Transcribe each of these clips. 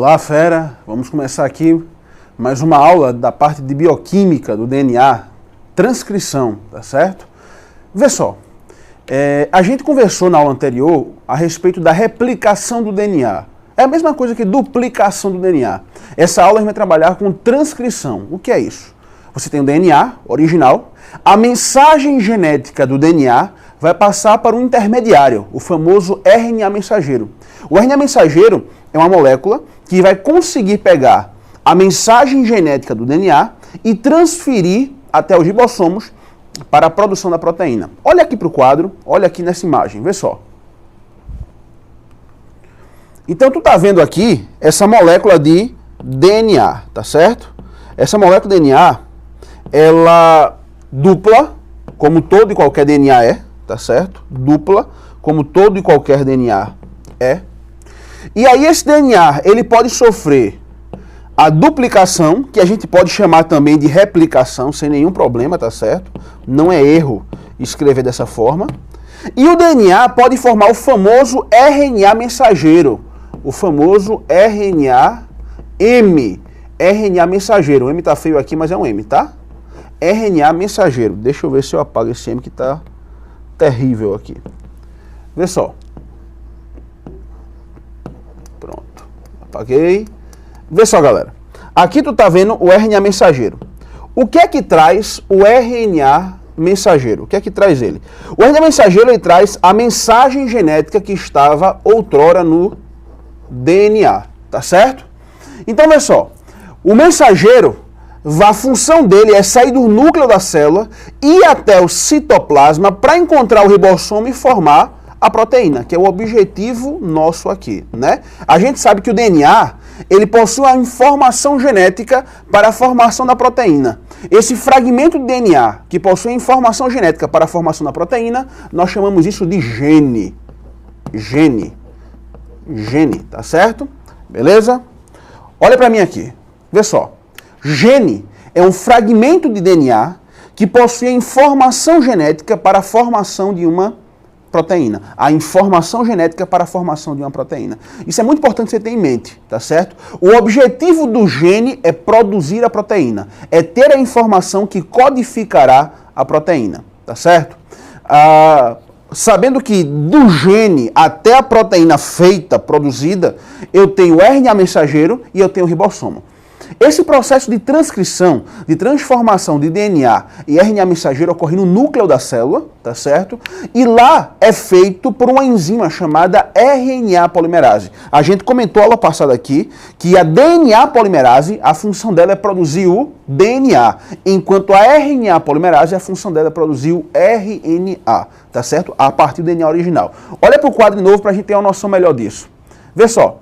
Olá, fera! Vamos começar aqui mais uma aula da parte de bioquímica do DNA, transcrição, tá certo? Vê só, a gente conversou na aula anterior a respeito da replicação do DNA. É a mesma coisa que duplicação do DNA. Essa aula a gente vai trabalhar com transcrição. O que é isso? Você tem o DNA original, a mensagem genética do DNA vai passar para um intermediário, o famoso RNA mensageiro. O RNA mensageiro é uma molécula que vai conseguir pegar a mensagem genética do DNA e transferir até os ribossomos para a produção da proteína. Olha aqui para o quadro, olha aqui nessa imagem, vê só. Então tu tá vendo aqui essa molécula de DNA, tá certo? Essa molécula de DNA, ela dupla, como todo e qualquer DNA é, tá certo? Dupla, como todo e qualquer DNA é. E aí esse DNA, ele pode sofrer a duplicação, que a gente pode chamar também de replicação, sem nenhum problema, tá certo? Não é erro escrever dessa forma. E o DNA pode formar o famoso RNA mensageiro, o famoso RNA-M, RNA mensageiro. O M tá feio aqui, mas é um M, tá? RNA mensageiro. Deixa eu ver se eu apago esse M que tá terrível aqui. Vê só. Pronto. Apaguei. Vê só, galera. Aqui tu tá vendo o RNA mensageiro. O que é que traz o RNA mensageiro? O que é que traz ele? O RNA mensageiro, ele traz a mensagem genética que estava outrora no DNA, tá certo? Então, vê só. O mensageiro, a função dele é sair do núcleo da célula, ir até o citoplasma para encontrar o ribossomo e formar a proteína, que é o objetivo nosso aqui, né? A gente sabe que o DNA, ele possui a informação genética para a formação da proteína. Esse fragmento de DNA que possui a informação genética para a formação da proteína, nós chamamos isso de gene. Gene, tá certo? Beleza? Olha para mim aqui, vê só. Gene é um fragmento de DNA que possui a informação genética para a formação de uma proteína. A informação genética para a formação de uma proteína. Isso é muito importante você ter em mente, tá certo? O objetivo do gene é produzir a proteína, é ter a informação que codificará a proteína, tá certo? Sabendo que do gene até a proteína feita, produzida, eu tenho o RNA mensageiro e eu tenho o ribossomo. Esse processo de transcrição, de transformação de DNA e RNA mensageiro ocorre no núcleo da célula, tá certo? E lá é feito por uma enzima chamada RNA polimerase. A gente comentou aula passada aqui que a DNA polimerase, a função dela é produzir o DNA, enquanto a RNA polimerase, a função dela é produzir o RNA, tá certo? A partir do DNA original. Olha para o quadro de novo para a gente ter uma noção melhor disso. Vê só.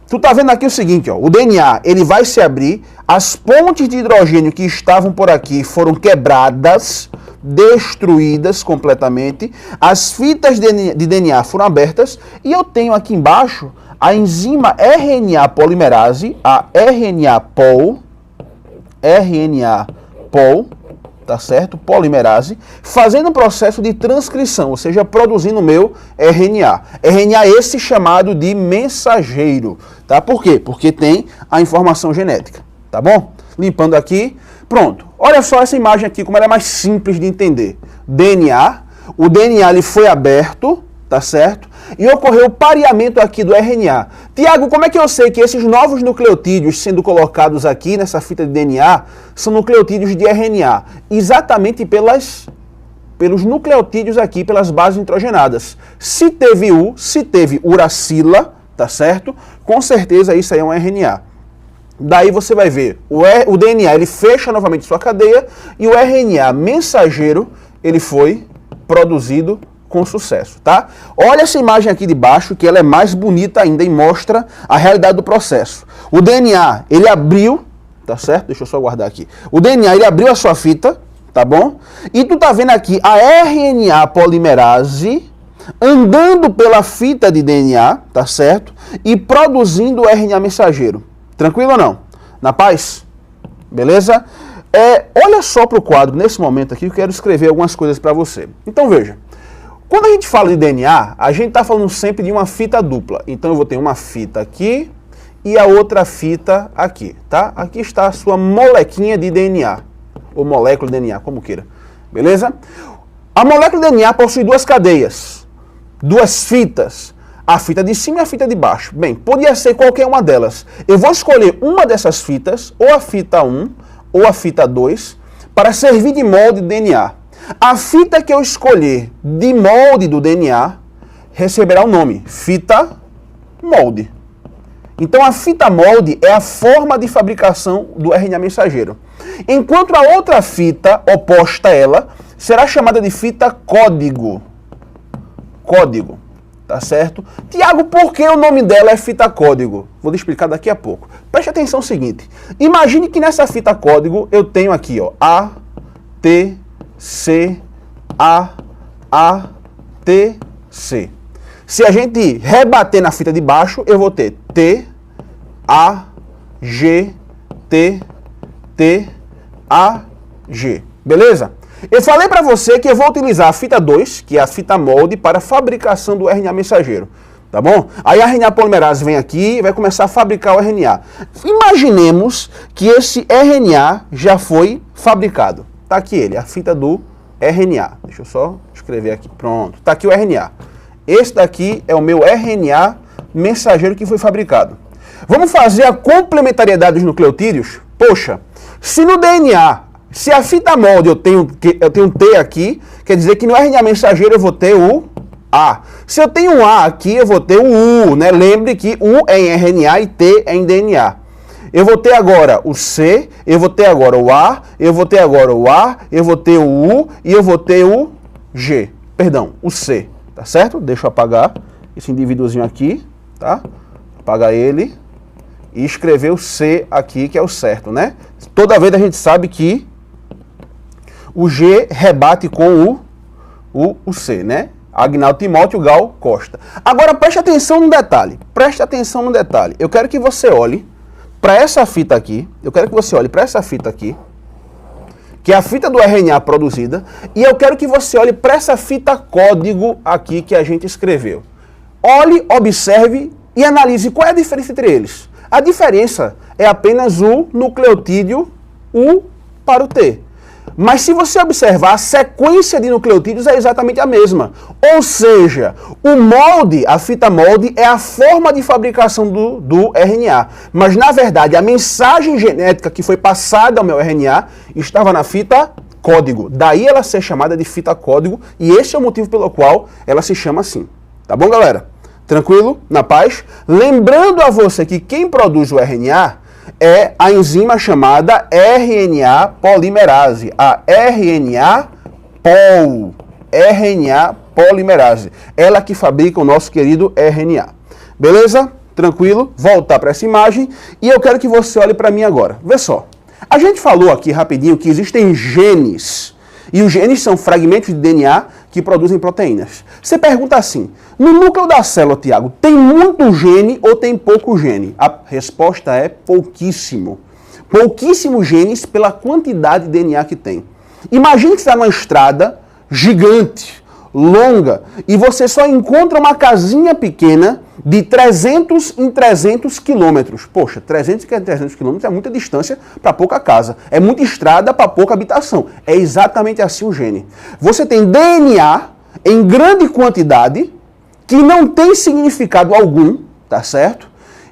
Tu tá vendo aqui o seguinte, ó, o DNA, ele vai se abrir, as pontes de hidrogênio que estavam por aqui foram quebradas, destruídas completamente, as fitas de DNA foram abertas e eu tenho aqui embaixo a enzima RNA polimerase, a RNA-Pol, tá certo? Polimerase, fazendo um processo de transcrição, ou seja, produzindo o meu RNA. RNA esse chamado de mensageiro, tá? Por quê? Porque tem a informação genética, tá bom? Limpando aqui, pronto. Olha só essa imagem aqui, como ela é mais simples de entender. DNA, o DNA ele foi aberto, tá certo? E ocorreu o pareamento aqui do RNA. Tiago, como é que eu sei que esses novos nucleotídeos sendo colocados aqui nessa fita de DNA são nucleotídeos de RNA? Exatamente pelos nucleotídeos aqui, pelas bases nitrogenadas. Se teve uracila, tá certo? Com certeza isso aí é um RNA. Daí você vai ver, o DNA ele fecha novamente sua cadeia e o RNA mensageiro ele foi produzido com sucesso, tá? Olha essa imagem aqui de baixo, que ela é mais bonita ainda e mostra a realidade do processo. O DNA, ele abriu, tá certo? Deixa eu só guardar aqui. O DNA, ele abriu a sua fita, tá bom? E tu tá vendo aqui a RNA polimerase andando pela fita de DNA, tá certo? E produzindo o RNA mensageiro. Tranquilo ou não? Na paz? Beleza? Olha só pro quadro, nesse momento aqui, eu quero escrever algumas coisas para você. Então veja. Quando a gente fala de DNA, a gente está falando sempre de uma fita dupla. Então eu vou ter uma fita aqui e a outra fita aqui, tá? Aqui está a sua molequinha de DNA, ou molécula de DNA, como queira, beleza? A molécula de DNA possui duas cadeias, duas fitas, a fita de cima e a fita de baixo. Bem, podia ser qualquer uma delas. Eu vou escolher uma dessas fitas, ou a fita 1, ou a fita 2, para servir de molde do DNA. A fita que eu escolher de molde do DNA receberá o nome fita molde. Então a fita molde é a forma de fabricação do RNA mensageiro. Enquanto a outra fita, oposta a ela, será chamada de fita código. Código, tá certo? Tiago, por que o nome dela é fita código? Vou lhe explicar daqui a pouco. Preste atenção no seguinte. Imagine que nessa fita código eu tenho aqui, ó, A, T, C, A, T, C. Se a gente rebater na fita de baixo, eu vou ter T, A, G, T, T, A, G. Beleza? Eu falei para você que eu vou utilizar a fita 2, que é a fita molde, para a fabricação do RNA mensageiro. Tá bom? Aí a RNA polimerase vem aqui e vai começar a fabricar o RNA. Imaginemos que esse RNA já foi fabricado. Tá aqui ele, a fita do RNA. Deixa eu só escrever aqui. Pronto. Tá aqui o RNA. Esse daqui é o meu RNA mensageiro que foi fabricado. Vamos fazer a complementariedade dos nucleotídeos? Poxa, se no DNA, se a fita molde eu tenho T aqui, quer dizer que no RNA mensageiro eu vou ter o A. Se eu tenho um A aqui, eu vou ter o U, né? Lembre que U é em RNA e T é em DNA. Eu vou ter agora o C, eu vou ter agora o A, eu vou ter agora o A, eu vou ter o U e eu vou ter o G. Perdão, o C, tá certo? Deixa eu apagar esse indivíduozinho aqui, tá? Apagar ele e escrever o C aqui, que é o certo, né? Toda vez a gente sabe que o G rebate com o C, né? Agnaldo Timóteo Gal Costa. Agora preste atenção no detalhe. Preste atenção no detalhe. Eu quero que você olhe para essa fita aqui. Eu quero que você olhe para essa fita aqui, que é a fita do RNA produzida, e eu quero que você olhe para essa fita código aqui que a gente escreveu. Olhe, observe e analise qual é a diferença entre eles. A diferença é apenas o nucleotídeo U para o T. Mas se você observar, a sequência de nucleotídeos é exatamente a mesma. Ou seja, o molde, a fita molde, é a forma de fabricação do RNA. Mas, na verdade, a mensagem genética que foi passada ao meu RNA estava na fita código. Daí ela ser chamada de fita código, e esse é o motivo pelo qual ela se chama assim. Tá bom, galera? Tranquilo? Na paz? Lembrando a você que quem produz o RNA é a enzima chamada RNA polimerase, a RNA polimerase. Ela que fabrica o nosso querido RNA. Beleza? Tranquilo? Voltar para essa imagem e eu quero que você olhe para mim agora. Vê só. A gente falou aqui rapidinho que existem genes. E os genes são fragmentos de DNA que produzem proteínas. Você pergunta assim, no núcleo da célula, Tiago, tem muito gene ou tem pouco gene? A resposta é pouquíssimo. Pouquíssimos genes pela quantidade de DNA que tem. Imagine que você está numa estrada gigante, longa, e você só encontra uma casinha pequena de 300 em 300 quilômetros. Poxa, 300 em 300 quilômetros é muita distância para pouca casa. É muita estrada para pouca habitação. É exatamente assim o gene. Você tem DNA em grande quantidade que não tem significado algum, tá certo?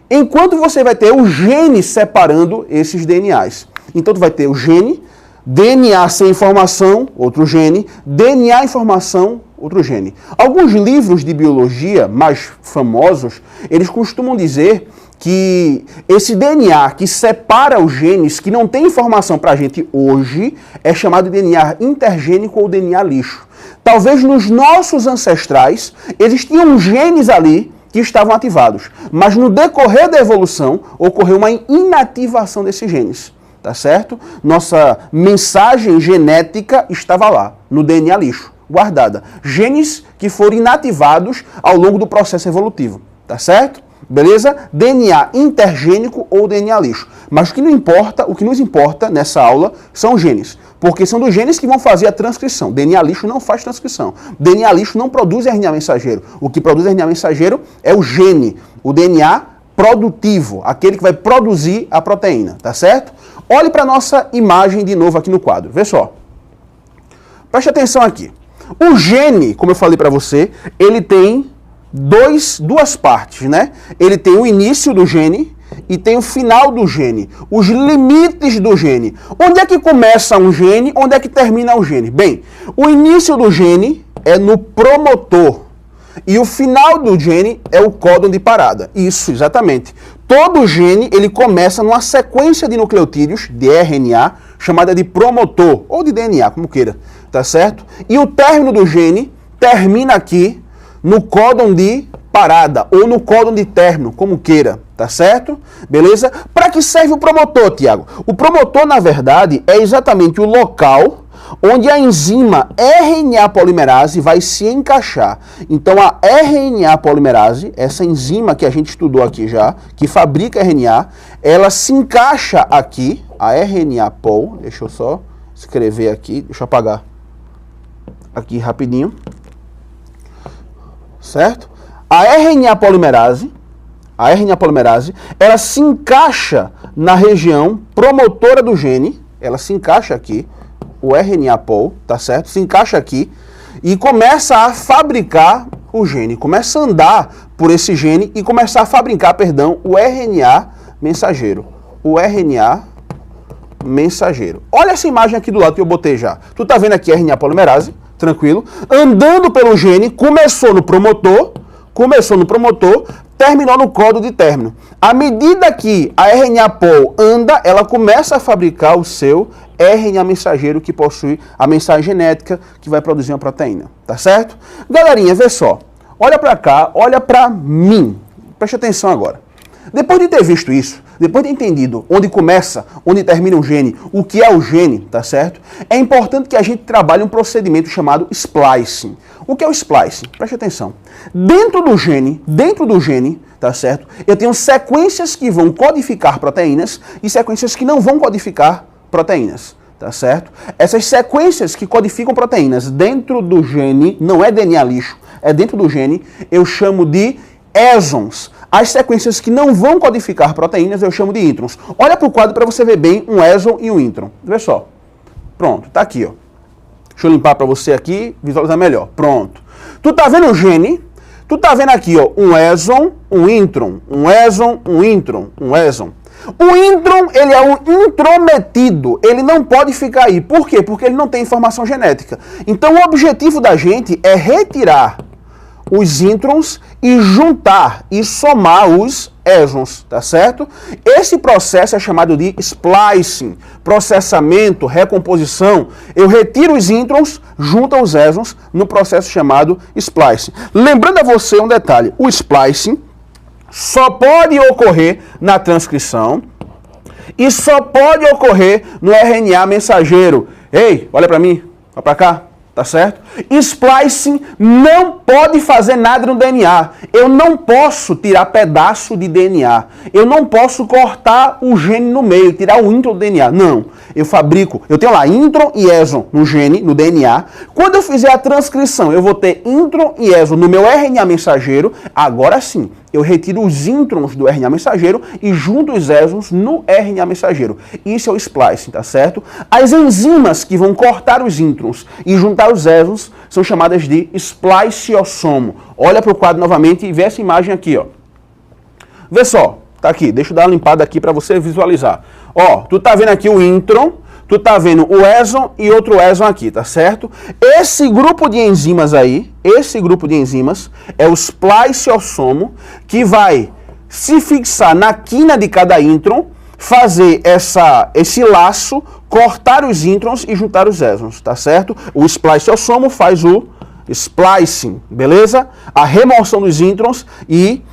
Enquanto você vai ter o gene separando esses DNAs. Então tu vai ter o gene, DNA sem informação, outro gene, DNA informação, outro gene. Alguns livros de biologia mais famosos, eles costumam dizer que esse DNA que separa os genes, que não tem informação para a gente hoje, é chamado de DNA intergênico ou DNA lixo. Talvez nos nossos ancestrais existiam genes ali que estavam ativados, mas no decorrer da evolução ocorreu uma inativação desses genes. Tá certo? Nossa mensagem genética estava lá, no DNA lixo, guardada. Genes que foram inativados ao longo do processo evolutivo. Tá certo? Beleza? DNA intergênico ou DNA lixo. Mas o que nos importa nessa aula são os genes. Porque são dos genes que vão fazer a transcrição. DNA lixo não faz transcrição. DNA lixo não produz RNA mensageiro. O que produz RNA mensageiro é o gene. O DNA produtivo, aquele que vai produzir a proteína, tá certo? Olhe para a nossa imagem de novo aqui no quadro, vê só. Preste atenção aqui. O gene, como eu falei para você, ele tem duas partes, né? Ele tem o início do gene e tem o final do gene, os limites do gene. Onde é que começa um gene, onde é que termina o gene? Bem, o início do gene é no promotor e o final do gene é o códon de parada. Isso, exatamente. Todo gene, ele começa numa sequência de nucleotídeos, de RNA, chamada de promotor, ou de DNA, como queira, tá certo? E o término do gene termina aqui no códon de parada, ou no códon de término, como queira, tá certo? Beleza? Para que serve o promotor, Tiago? O promotor, na verdade, é exatamente o local onde a enzima RNA polimerase vai se encaixar. Então a RNA polimerase, essa enzima que a gente estudou aqui já, que fabrica RNA, ela se encaixa aqui, a RNA pol, deixa eu só escrever aqui, deixa eu apagar aqui rapidinho, certo? A RNA polimerase, ela se encaixa na região promotora do gene, ela se encaixa aqui, o RNA pol, tá certo? Se encaixa aqui e começa a fabricar o gene, começa a andar por esse gene e começar a fabricar, perdão, o RNA mensageiro. O RNA mensageiro. Olha essa imagem aqui do lado que eu botei já. Tu tá vendo aqui a RNA polimerase, tranquilo, andando pelo gene, começou no promotor, terminou no códon de término. À medida que a RNA pol anda, ela começa a fabricar o seu RNA mensageiro que possui a mensagem genética que vai produzir uma proteína, tá certo? Galerinha, vê só. Olha pra cá, olha pra mim. Preste atenção agora. Depois de ter visto isso, depois de ter entendido onde começa, onde termina o gene, o que é o gene, tá certo? É importante que a gente trabalhe um procedimento chamado splicing. O que é o splicing? Preste atenção. Dentro do gene, tá certo? Eu tenho sequências que vão codificar proteínas e sequências que não vão codificar proteínas, tá certo? Essas sequências que codificam proteínas dentro do gene, não é DNA lixo, é dentro do gene, eu chamo de exons. As sequências que não vão codificar proteínas eu chamo de introns. Olha para o quadro para você ver bem um exon e um intron. Vê só. Pronto, tá aqui, ó. Deixa eu limpar para você aqui, visualizar melhor. Pronto. Tu tá vendo o gene? Tu tá vendo aqui, ó, um exon, um intron, um exon, um intron, um exon. O intron, ele é um intrometido, ele não pode ficar aí. Por quê? Porque ele não tem informação genética. Então o objetivo da gente é retirar os introns e juntar e somar os exons, tá certo? Esse processo é chamado de splicing, processamento, recomposição. Eu retiro os introns, junto os exons no processo chamado splicing. Lembrando a você um detalhe, o splicing só pode ocorrer na transcrição e só pode ocorrer no RNA mensageiro. Ei, olha para mim, olha para cá. Tá certo? Splicing não pode fazer nada no DNA. Eu não posso tirar pedaço de DNA. Eu não posso cortar o gene no meio, tirar o intron do DNA. Não. Eu fabrico, eu tenho lá intron e exon no gene, no DNA. Quando eu fizer a transcrição, eu vou ter intron e exon no meu RNA mensageiro. Agora sim, eu retiro os introns do RNA mensageiro e junto os exons no RNA mensageiro. Isso é o splicing, tá certo? As enzimas que vão cortar os introns e juntar os exons são chamadas de spliciosomo. Olha para o quadro novamente e vê essa imagem aqui, ó. Vê só, tá aqui, deixa eu dar uma limpada aqui para você visualizar. Ó, tu tá vendo aqui o intron, tu tá vendo o exon e outro exon aqui, tá certo? Esse grupo de enzimas aí, é o spliciosomo que vai se fixar na quina de cada intron, fazer esse laço, cortar os introns e juntar os exons, tá certo? O spliciosomo faz o splicing, beleza? A remoção dos introns e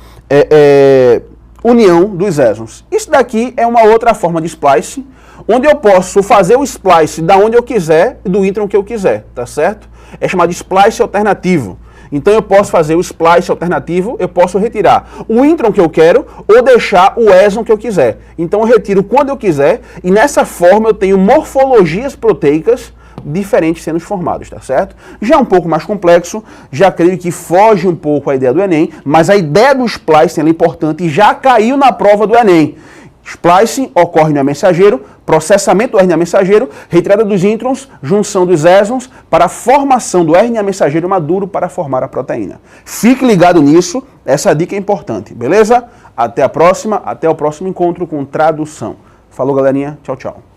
união dos exons. Isso daqui é uma outra forma de splicing, onde eu posso fazer o splice da onde eu quiser e do intron que eu quiser, tá certo? É chamado de splice alternativo. Então eu posso fazer o splice alternativo, eu posso retirar o intron que eu quero ou deixar o exon que eu quiser. Então eu retiro quando eu quiser e nessa forma eu tenho morfologias proteicas diferentes sendo formados, tá certo? Já é um pouco mais complexo, já creio que foge um pouco a ideia do Enem, mas a ideia do splicing é importante e já caiu na prova do Enem. Splicing ocorre no mensageiro, processamento do RNA mensageiro, retirada dos introns, junção dos exons para a formação do RNA mensageiro maduro para formar a proteína. Fique ligado nisso, essa dica é importante, beleza? Até a próxima, até o próximo encontro com tradução. Falou, galerinha. Tchau, tchau.